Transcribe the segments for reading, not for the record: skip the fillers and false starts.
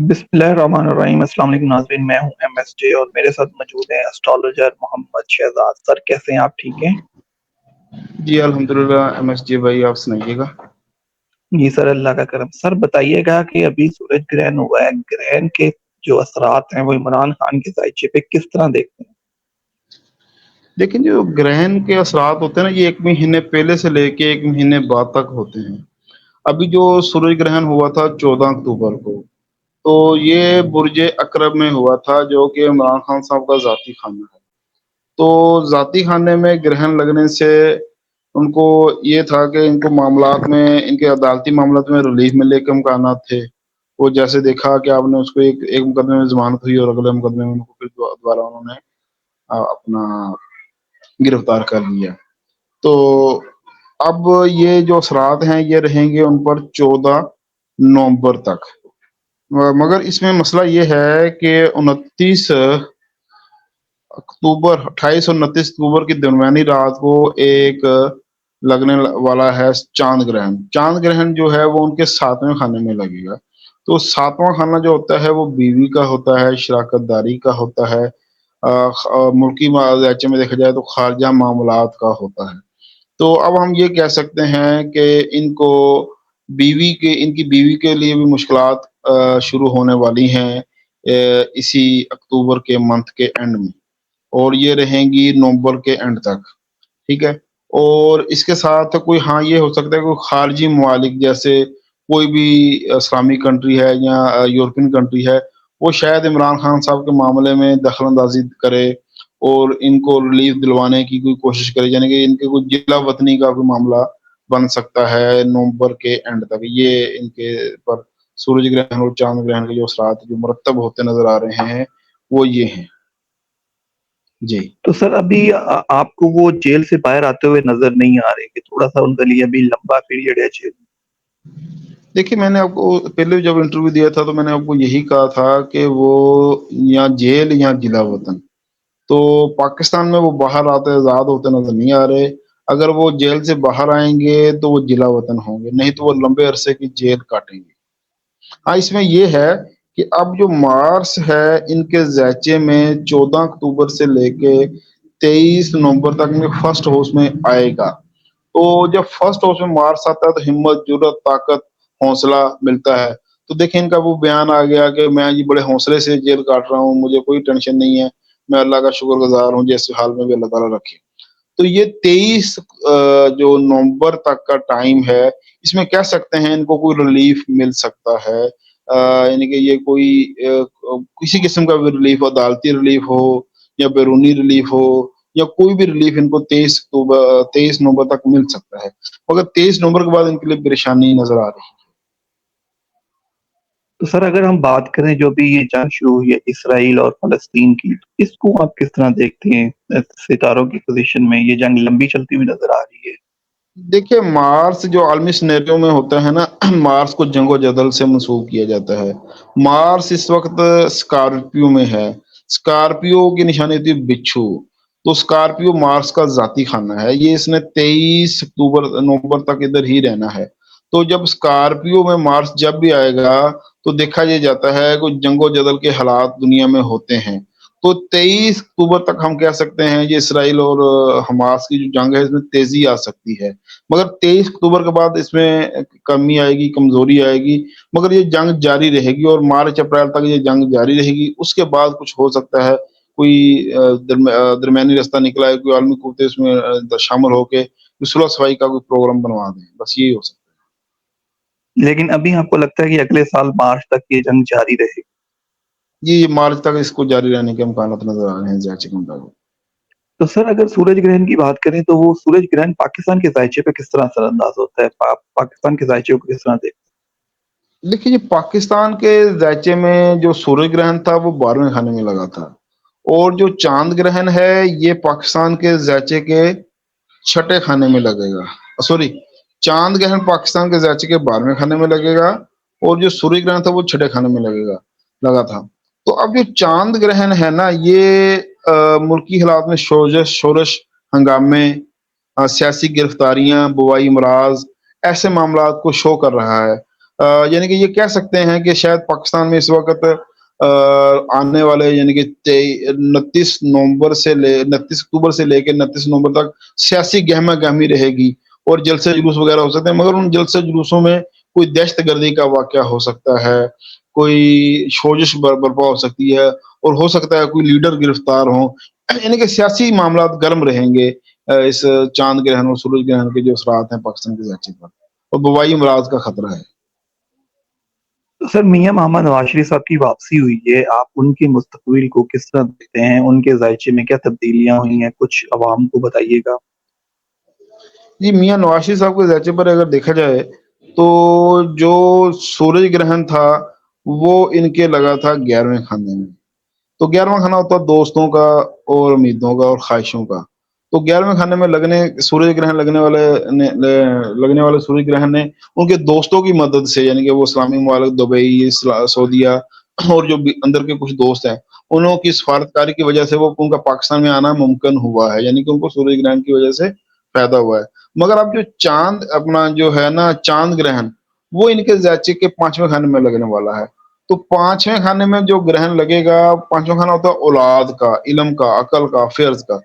بسم اللہ الرحمن الرحیم۔ السلام علیکم ناظرین، میں ہوں ایم ایس جے اور میرے ساتھ موجود ہیں اسٹرالوجر محمد شہزاد سر۔ کیسے ہیں آپ؟ ٹھیک ہیں؟ جی الحمدللہ ایم ایس جی بھائی، آپ سنائیے گا۔ جی سر، اللہ کا کرم۔ سر بتائیے گا کہ ابھی سورج گرہن ہوا ہے، گرہن کے جو اثرات ہیں وہ عمران خان کے ذائچے پہ کس طرح دیکھتے ہیں؟ لیکن جو گرہن کے اثرات ہوتے ہیں نا، یہ 1 مہینے پہلے سے لے کے 1 مہینے بعد تک ہوتے ہیں۔ ابھی جو سورج گرہن ہوا تھا 14 اکتوبر کو، تو یہ برج اقرب میں ہوا تھا، جو کہ عمران خان صاحب کا ذاتی خانہ ہے۔ تو ذاتی خانے میں گرہن لگنے سے ان کو یہ تھا کہ ان کو معاملات میں، ان کے عدالتی معاملات میں ریلیف ملنے کے امکانات تھے۔ وہ جیسے دیکھا کہ آپ نے اس کو ایک مقدمے میں ضمانت ہوئی اور اگلے مقدمے میں ان کو پھر دوبارہ انہوں نے اپنا گرفتار کر لیا۔ تو اب یہ جو اثرات ہیں یہ رہیں گے ان پر 14 نومبر تک۔ مگر اس میں مسئلہ یہ ہے کہ 28 اور 29 اکتوبر کی درمیانی رات کو ایک لگنے والا ہے چاند گرہن۔ چاند گرہن جو ہے وہ ان کے 7ویں خانے میں لگے گا۔ تو 7واں خانہ جو ہوتا ہے وہ بیوی کا ہوتا ہے، شراکت داری کا ہوتا ہے، ملکی ذائچے میں دیکھا جائے تو خارجہ معاملات کا ہوتا ہے۔ تو اب ہم یہ کہہ سکتے ہیں کہ ان کی بیوی کے لیے بھی مشکلات شروع ہونے والی ہیں اسی اکتوبر کے منتھ کے اینڈ میں، اور یہ رہیں گی نومبر کے اینڈ تک، ٹھیک ہے۔ اور اس کے ساتھ کوئی یہ ہو سکتا ہے کوئی خارجی ممالک، جیسے کوئی بھی اسلامی کنٹری ہے یا یورپین کنٹری ہے، وہ شاید عمران خان صاحب کے معاملے میں دخل اندازی کرے اور ان کو ریلیف دلوانے کی کوئی کوشش کرے، یعنی کہ ان کے کوئی جلا وطنی کا کوئی معاملہ بن سکتا ہے نومبر کے اینڈ تک۔ یہ ان کے پر سورج گرہن اور چاند گرہن کے جو اثرات جو مرتب ہوتے نظر آ رہے ہیں وہ یہ ہیں جی۔ تو سر ابھی آپ کو وہ جیل سے باہر آتے ہوئے نظر نہیں آ رہے کہ تھوڑا سا ان کے لیے ابھی لمبا پیریڈ ہے جیل؟ دیکھیے، میں نے آپ کو پہلے جب انٹرویو دیا تھا تو میں نے آپ کو یہی کہا تھا کہ وہ یا جیل یا جلا وطن۔ تو پاکستان میں وہ باہر آتے آزاد ہوتے نظر نہیں آ رہے۔ اگر وہ جیل سے باہر آئیں گے تو وہ جلا وطن ہوں گے، نہیں تو وہ لمبے عرصے کی جیل کاٹیں گے۔ اس میں یہ ہے کہ اب جو مارس ہے ان کے ذائچے میں 14 اکتوبر سے لے کے 23 نومبر تک میں فرسٹ ہاؤس میں آئے گا۔ تو جب فرسٹ ہاؤس میں مارس آتا ہے تو ہمت، جرات، طاقت، حوصلہ ملتا ہے۔ تو دیکھیں ان کا وہ بیان آ گیا کہ میں یہ بڑے حوصلے سے جیل کاٹ رہا ہوں، مجھے کوئی ٹینشن نہیں ہے، میں اللہ کا شکر گزار ہوں جیسے حال میں بھی اللہ تعالیٰ رکھے۔ تو یہ 23 جو نومبر تک کا ٹائم ہے، اس میں کہہ سکتے ہیں ان کو کوئی ریلیف مل سکتا ہے، یعنی کہ یہ کوئی کسی قسم کا بھی ریلیف، عدالتی ریلیف ہو یا بیرونی ریلیف ہو یا کوئی بھی ریلیف ان کو 23 نومبر تک مل سکتا ہے۔ مگر 23 نومبر کے بعد ان کے لیے پریشانی نظر آ رہی ہے۔ تو سر اگر ہم بات کریں جو بھی یہ جنگ شروع ہوئی ہے اسرائیل اور فلسطین کی، تو اس کو آپ کس طرح دیکھتے ہیں؟ ستاروں کی پوزیشن میں یہ جنگ لمبی چلتی ہوئی نظر آ رہی ہے۔ دیکھیے، مارس جو عالمی سینیریو میں ہوتا ہے نا، مارس کو جنگ و جدل سے منسوب کیا جاتا ہے۔ مارس اس وقت اسکارپیو میں ہے۔ اسکارپیو کی نشانی ہوتی ہے بچھو، تو اسکارپیو مارس کا ذاتی خانہ ہے۔ یہ اس نے 23 نومبر تک ادھر ہی رہنا ہے۔ تو جب اسکارپیو میں مارس جب بھی آئے گا تو دیکھا یہ جاتا ہے کہ جنگ و جدل کے حالات دنیا میں ہوتے ہیں۔ تو 23 اکتوبر تک ہم کہہ سکتے ہیں یہ اسرائیل اور حماس کی جو جنگ ہے اس میں تیزی آ سکتی ہے، مگر 23 اکتوبر کے بعد اس میں کمی آئے گی، کمزوری آئے گی، مگر یہ جنگ جاری رہے گی اور مارچ اپریل تک یہ جنگ جاری رہے گی۔ اس کے بعد کچھ ہو سکتا ہے، کوئی درمیانی راستہ نکلا ہے، کوئی عالمی قوتیں اس میں شامل ہو کے صلح صفائی کا کوئی پروگرام بنوا دیں، بس یہی ہو سکتا ہے۔ لیکن ابھی آپ کو لگتا ہے کہ اگلے سال مارچ تک یہ جنگ جاری رہے گی؟ جی، مارچ تک اس کو جاری رہنے کے امکانات نظر آ رہے ہیں ذائچے کے مطابق۔ تو سر اگر سورج گرہن کی بات کریں تو وہ سورج گرہن پاکستان کے ذائچے پہ کس طرح اثر انداز ہوتا ہے؟ پاکستان کے ذائچے کو کس طرح دیکھتے دیکھیے، جی پاکستان کے ذائچے میں جو سورج گرہن تھا وہ 12ویں خانے میں لگا تھا، اور جو چاند گرہن ہے یہ پاکستان کے ذائچے کے 6 خانے میں لگے گا۔ سوری، چاند گرہن پاکستان کے ذائچے کے 12ویں خانے میں لگے گا، اور جو سورج گرہن تھا وہ 6 خانے میں لگا تھا۔ تو اب جو چاند گرہن ہے نا، یہ ملکی حالات میں شورش، ہنگامے، سیاسی گرفتاریاں، بوائی امراض، ایسے معاملات کو شو کر رہا ہے۔ یعنی کہ یہ کہہ سکتے ہیں کہ شاید پاکستان میں اس وقت آنے والے یعنی کہ 29 اکتوبر سے لے کے 29 نومبر تک سیاسی گہما گہمی رہے گی اور جلسے جلوس وغیرہ ہو سکتے ہیں، مگر ان جلسے جلوسوں میں کوئی دہشت گردی کا واقعہ ہو سکتا ہے، کوئی شورش برپا ہو سکتی ہے، اور ہو سکتا ہے کوئی لیڈر گرفتار ہوں، یعنی کہ سیاسی معاملات گرم رہیں گے اس چاند گرہن اور سورج گرہن کے جو اثرات ہیں پاکستان کے ذاچے پر، اور وبائی امراض کا خطرہ ہے۔ تو سر میاں محمد نواز شریف صاحب کی واپسی ہوئی ہے، آپ ان کے مستقبل کو کس طرح دیکھتے ہیں؟ ان کے ذائچے میں کیا تبدیلیاں ہوئی ہیں؟ کچھ عوام کو بتائیے گا۔ جی، میاں نواز شریف صاحب کے ذائچے پر اگر دیکھا جائے تو جو سورج گرہن تھا وہ ان کے لگا تھا 11ویں خانے میں، تو 11واں خانہ ہوتا ہے دوستوں کا اور امیدوں کا اور خواہشوں کا، تو 11ویں خانے میں سورج گرہن لگنے والے سورج گرہن نے ان کے دوستوں کی مدد سے، یعنی کہ وہ اسلامی ممالک دبئی، سعودیہ اور جو بھی اندر کے کچھ دوست ہیں، انہوں کی سفارتکاری کی وجہ سے وہ ان کا پاکستان میں آنا ممکن ہوا ہے، یعنی کہ ان کو سورج گرہن کی وجہ سے پیدا ہوا ہے۔ مگر اب جو چاند اپنا جو ہے نا چاند گرہن، وہ ان کے ذاچے کے 5ویں خانے میں لگنے والا ہے، تو 5ویں خانے میں جو گرہن لگے گا، 5واں خانہ ہوتا ہے اولاد کا، علم کا، عقل کا، افیئرز کا،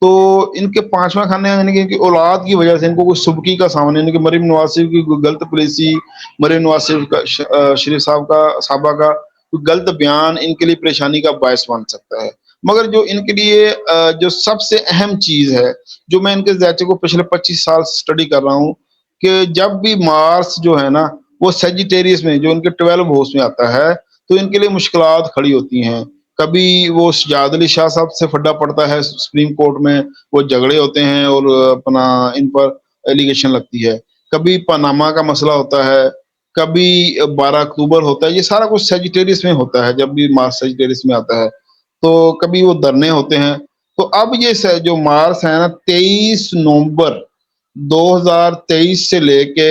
تو ان کے 5واں خانے یعنی کہ ان کی اولاد کی وجہ سے ان کو کوئی سبکی کا سامنے، یعنی کہ مریم نواز شریف کی کوئی غلط پالیسی، مریم نواز شریف صاحبہ کا کوئی غلط بیان ان کے لیے پریشانی کا باعث بن سکتا ہے۔ مگر جو ان کے لیے جو سب سے اہم چیز ہے، جو میں ان کے ذاچے کو پچھلے 25 سال سٹڈی کر رہا ہوں، کہ جب بھی مارس جو ہے نا وہ سیجیٹیریس میں جو ان کے 12 ہاؤس میں آتا ہے تو ان کے لیے مشکلات کھڑی ہوتی ہیں، کبھی وہ شجاعت علی شاہ صاحب سے پھڈا پڑتا ہے سپریم کورٹ میں، وہ جھگڑے ہوتے ہیں اور اپنا ان پر ایلیگیشن لگتی ہے، کبھی پاناما کا مسئلہ ہوتا ہے، کبھی 12 اکتوبر ہوتا ہے، یہ سارا کچھ سیجیٹیریس میں ہوتا ہے، جب بھی مارس سیجیٹیریس میں آتا ہے تو کبھی وہ دھرنے ہوتے ہیں۔ تو اب یہ جو مارس ہے نا 23 نومبر 2023 سے لے کے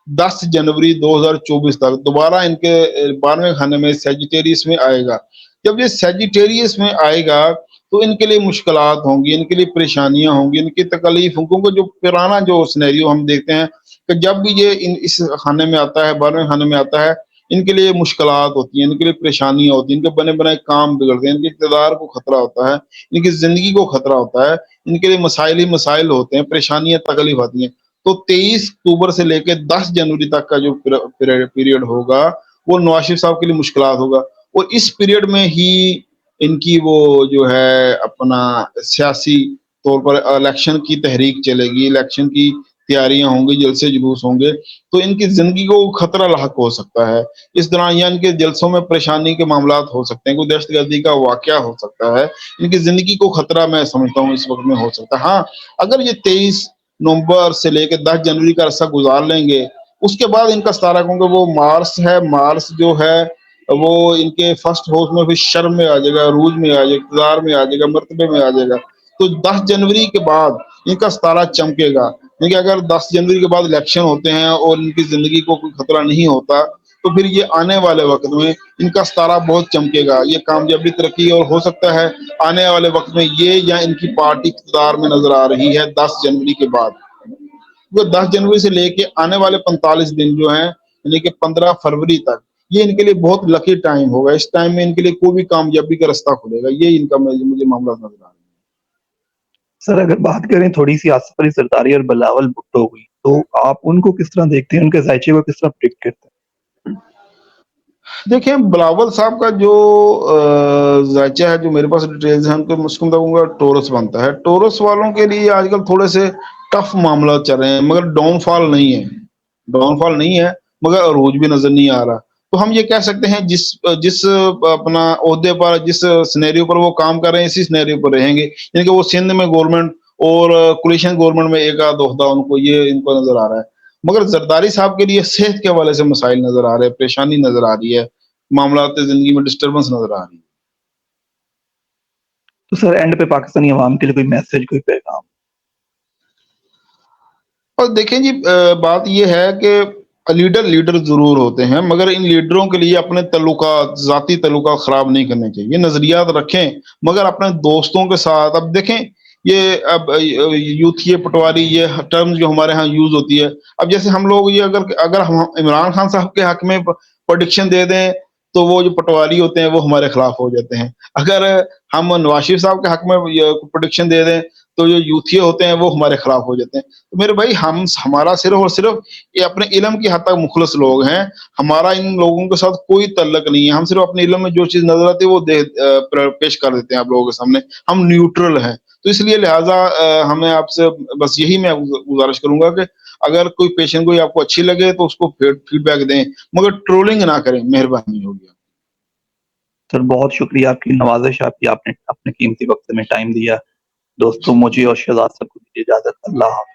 10 جنوری 2024 تک دوبارہ ان کے 12ویں خانے میں سیجیٹیریس میں آئے گا۔ جب یہ سیجیٹیریس میں آئے گا تو ان کے لیے مشکلات ہوں گی، ان کے لیے پریشانیاں ہوں گی، ان کی تکلیف ہوں گی، کیونکہ جو پرانا جو سینیریو ہم دیکھتے ہیں کہ جب بھی یہ اس خانے میں آتا ہے، 12ویں خانے میں آتا ہے، ان کے لیے مشکلات ہوتی ہیں، ان کے لیے پریشانیاں ہوتی ہیں، ان کے بنے بنائے کام بگڑتے ہیں، ان کے اقتدار کو خطرہ ہوتا ہے، ان کی زندگی کو خطرہ ہوتا ہے، ان کے لیے مسائل ہی مسائل ہوتے ہیں، پریشانیاں تکلیف آتی ہیں۔ تو 23 اکتوبر سے لے کے 10 جنوری تک کا جو پیریڈ ہوگا وہ نواز شریف صاحب کے لیے مشکلات ہوگا، اور اس پیریڈ میں ہی ان کی وہ جو ہے اپنا سیاسی طور پر الیکشن کی تحریک چلے گی، الیکشن کی تیاریاں ہوں گی، جلسے جلوس ہوں گے، تو ان کی زندگی کو خطرہ لاحق ہو سکتا ہے اس دوران، یا ان کے جلسوں میں پریشانی کے معاملات ہو سکتے ہیں، کوئی دہشت گردی کا واقعہ ہو سکتا ہے، ان کی زندگی کو خطرہ میں سمجھتا ہوں اس وقت میں ہو سکتا ہے۔ ہاں، اگر یہ 23 نومبر سے لے کے 10 جنوری کا عرصہ گزار لیں گے، اس کے بعد ان کا ستارہ، کیونکہ وہ مارس ہے، مارس جو ہے وہ ان کے فرسٹ ہاؤس میں پھر شرم میں آ جائے گا، عروج میں آ جائے گا، اقتدار میں آ جائے گا، مرتبے میں آ جائے گا، تو 10 جنوری کے بعد ان کا ستارہ چمکے گا، کیونکہ اگر 10 جنوری کے بعد الیکشن ہوتے ہیں اور ان کی زندگی کو کوئی خطرہ نہیں ہوتا تو پھر یہ آنے والے وقت میں ان کا ستارہ بہت چمکے گا، یہ کامیابی، ترقی، اور ہو سکتا ہے آنے والے وقت میں یہ یا ان کی پارٹی اقتدار میں نظر آ رہی ہے 10 جنوری کے بعد۔ وہ 10 جنوری سے لے کے آنے والے 45 دن جو ہیں، یعنی کہ 15 فروری تک، یہ ان کے لیے بہت لکی ٹائم ہوگا، اس ٹائم میں ان کے لیے کوئی بھی کامیابی کا رستہ کھلے گا، یہ ان کا مجھے معاملات نظر آ رہا ہے۔ سر اگر بات کریں تھوڑی سی آصف علی زرداری اور بلاول بھٹو کی، تو آپ ان کو کس طرح دیکھتے ہیں؟ ان کے ذائچے کو کس طرح پریڈکٹ کرتے ہیں؟ دیکھیں، بلاول صاحب کا جو ذائچہ ہے، جو میرے پاس ڈیٹیلز ہیں، ان کو مسکم دوں گا ٹورس بنتا ہے، ٹورس والوں کے لیے آج کل تھوڑے سے ٹف معاملات چل رہے ہیں، مگر ڈاؤن فال نہیں ہے، مگر عروج بھی نظر نہیں آ رہا، تو ہم یہ کہہ سکتے ہیں جس اپنا عہدے پر، جس سینیریو پر وہ کام کر رہے ہیں، اسی سینیریو پر رہیں گے، یعنی کہ وہ سندھ میں گورنمنٹ اور کولیشن گورنمنٹ میں ایک آدھ عہدہ ان کو نظر آ رہا ہے، مگر زرداری صاحب کے لیے صحت کے حوالے سے مسائل نظر آ رہے ہیں، پریشانی نظر آ رہی ہے، معاملات زندگی میں ڈسٹربنس نظر آ رہی ہے۔ تو سر اینڈ پہ پاکستانی عوام کے لیے کوئی میسج، کوئی پیغام؟ اور دیکھیں جی، بات یہ ہے کہ لیڈر ضرور ہوتے ہیں، مگر ان لیڈروں کے لیے اپنے تعلقات، ذاتی تعلقات خراب نہیں کرنے چاہیے، نظریات رکھیں مگر اپنے دوستوں کے ساتھ۔ اب دیکھیں یہ اب یوتھیے پٹواری یہ ٹرمز جو ہمارے ہاں یوز ہوتی ہے. اب جیسے ہم لوگ یہ اگر ہم عمران خان صاحب کے حق میں پروڈکشن دے دیں تو وہ جو پٹواری ہوتے ہیں وہ ہمارے خلاف ہو جاتے ہیں. اگر ہم نواز شریف صاحب کے حق میں پروڈکشن دے دیں تو جو یوتھیے ہوتے ہیں وہ ہمارے خلاف ہو جاتے ہیں. تو میرے بھائی ہمارا صرف اور صرف یہ اپنے علم کی حد تک مخلص لوگ ہیں. ہمارا ان لوگوں کے ساتھ کوئی تعلق نہیں ہے. ہم صرف اپنے علم میں جو چیز نظر آتی ہے وہ پیش کر دیتے ہیں آپ لوگوں کے سامنے. ہم نیوٹرل ہیں. تو اس لیے لہٰذا ہمیں آپ سے بس یہی میں گزارش کروں گا کہ اگر کوئی پیشنٹ کوئی آپ کو اچھی لگے تو اس کو فیڈ بیک دیں, مگر ٹرولنگ نہ کریں, مہربانی ہوگی. سر بہت شکریہ آپ کی نوازش, آپ کی آپ نے اپنے قیمتی وقت میں ٹائم دیا. دوستوں مجھے اور شہزاد صاحب کو دیجیے اجازت. اللہ حافظ.